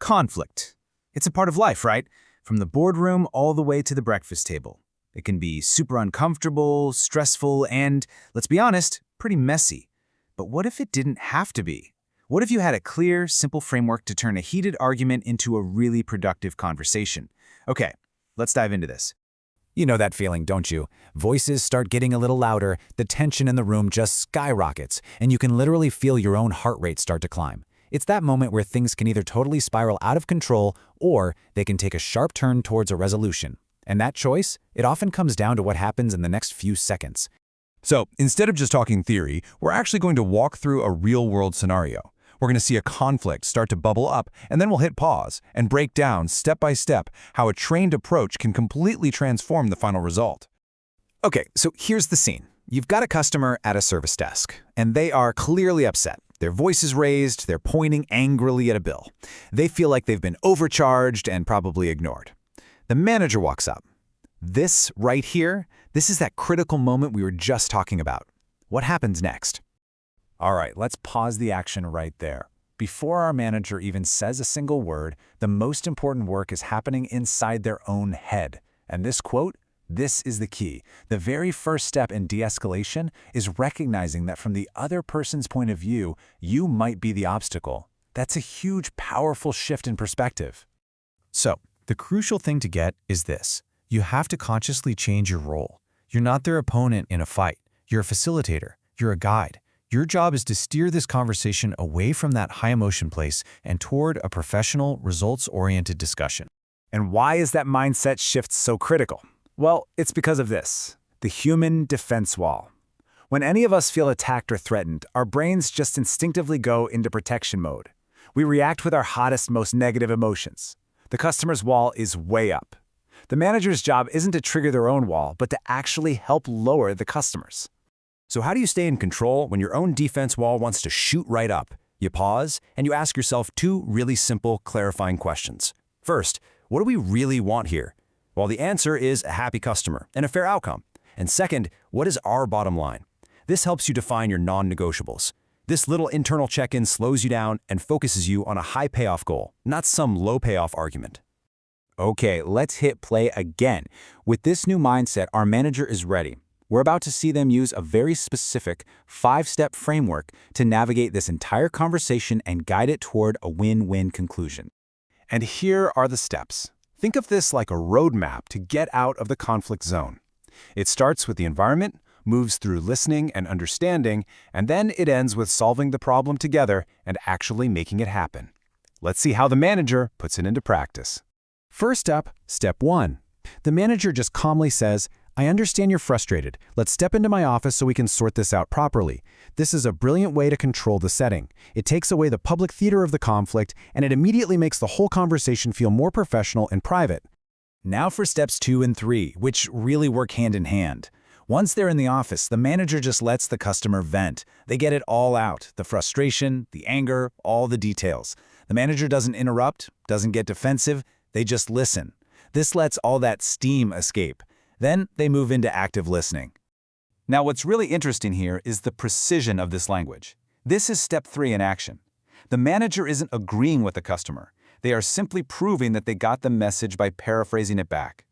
Conflict. It's a part of life, right? From the boardroom all the way to the breakfast table. It can be super uncomfortable, stressful, and, let's be honest, pretty messy. But what if it didn't have to be? What if you had a clear, simple framework to turn a heated argument into a really productive conversation? Okay, let's dive into this. You know that feeling, don't you? Voices start getting a little louder, the tension in the room just skyrockets, and you can literally feel your own heart rate start to climb. It's that moment where things can either totally spiral out of control or they can take a sharp turn towards a resolution. And that choice, it often comes down to what happens in the next few seconds. So instead of just talking theory, we're actually going to walk through a real-world scenario. We're going to see a conflict start to bubble up, and then we'll hit pause and break down step by step how a trained approach can completely transform the final result. Okay, so here's the scene. You've got a customer at a service desk, and they are clearly upset. Their voice is raised, they're pointing angrily at a bill. They feel like they've been overcharged and probably ignored. The manager walks up. This right here, this is that critical moment we were just talking about. What happens next? All right, let's pause the action right there. Before our manager even says a single word, the most important work is happening inside their own head. And this quote, this is the key. The very first step in de-escalation is recognizing that from the other person's point of view, you might be the obstacle. That's a huge, powerful shift in perspective. So, the crucial thing to get is this. You have to consciously change your role. You're not their opponent in a fight. You're a facilitator. You're a guide. Your job is to steer this conversation away from that high-emotion place and toward a professional, results-oriented discussion. And why is that mindset shift so critical? Well, it's because of this, the human defense wall. When any of us feel attacked or threatened, our brains just instinctively go into protection mode. We react with our hottest, most negative emotions. The customer's wall is way up. The manager's job isn't to trigger their own wall, but to actually help lower the customer's. So how do you stay in control when your own defense wall wants to shoot right up? You pause, and you ask yourself two really simple, clarifying questions. First, what do we really want here? Well, the answer is a happy customer and a fair outcome. And second, what is our bottom line? This helps you define your non-negotiables. This little internal check-in slows you down and focuses you on a high payoff goal, not some low payoff argument. Okay, let's hit play again. With this new mindset, our manager is ready. We're about to see them use a very specific 5-step framework to navigate this entire conversation and guide it toward a win-win conclusion. And here are the steps. Think of this like a roadmap to get out of the conflict zone. It starts with the environment, moves through listening and understanding, and then it ends with solving the problem together and actually making it happen. Let's see how the manager puts it into practice. First up, step 1. The manager just calmly says, I understand you're frustrated. Let's step into my office so we can sort this out properly. This is a brilliant way to control the setting. It takes away the public theater of the conflict, and it immediately makes the whole conversation feel more professional and private. Now for steps 2 and 3, which really work hand in hand. Once they're in the office, the manager just lets the customer vent. They get it all out, the frustration, the anger, all the details. The manager doesn't interrupt, doesn't get defensive, they just listen. This lets all that steam escape. Then they move into active listening. Now what's really interesting here is the precision of this language. This is step 3 in action. The manager isn't agreeing with the customer. They are simply proving that they got the message by paraphrasing it back.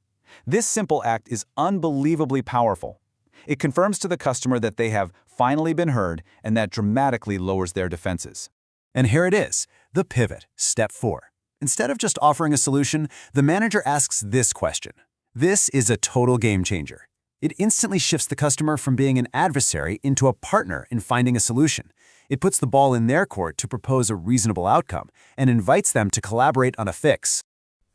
This simple act is unbelievably powerful. It confirms to the customer that they have finally been heard, and that dramatically lowers their defenses. And here it is, the pivot, step 4. Instead of just offering a solution, the manager asks this question. This is a total game changer. It instantly shifts the customer from being an adversary into a partner in finding a solution. It puts the ball in their court to propose a reasonable outcome and invites them to collaborate on a fix.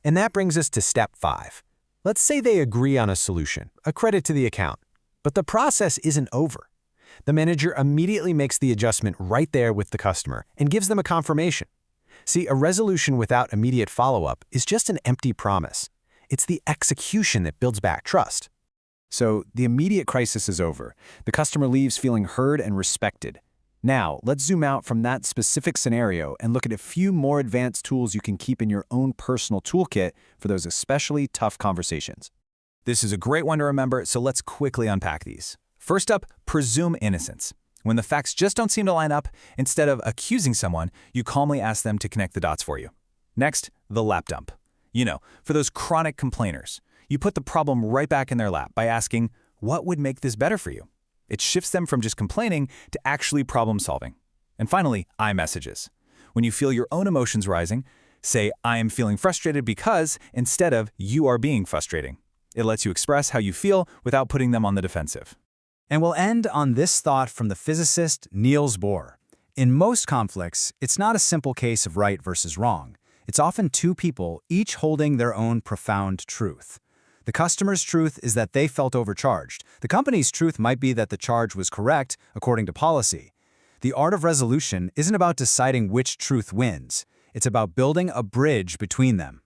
And that brings us to step 5. Let's say they agree on a solution, a credit to the account. But the process isn't over. The manager immediately makes the adjustment right there with the customer and gives them a confirmation. See, a resolution without immediate follow-up is just an empty promise. It's the execution that builds back trust. So the immediate crisis is over. The customer leaves feeling heard and respected. Now, let's zoom out from that specific scenario and look at a few more advanced tools you can keep in your own personal toolkit for those especially tough conversations. This is a great one to remember, so let's quickly unpack these. First up, presume innocence. When the facts just don't seem to line up, instead of accusing someone, you calmly ask them to connect the dots for you. Next, the lap dump. For those chronic complainers, you put the problem right back in their lap by asking, what would make this better for you? It shifts them from just complaining to actually problem solving. And finally, iMessages. When you feel your own emotions rising, say, I am feeling frustrated because, instead of, you are being frustrating. It lets you express how you feel without putting them on the defensive. And we'll end on this thought from the physicist Niels Bohr. In most conflicts, it's not a simple case of right versus wrong. It's often two people, each holding their own profound truth. The customer's truth is that they felt overcharged. The company's truth might be that the charge was correct according to policy. The art of resolution isn't about deciding which truth wins. It's about building a bridge between them.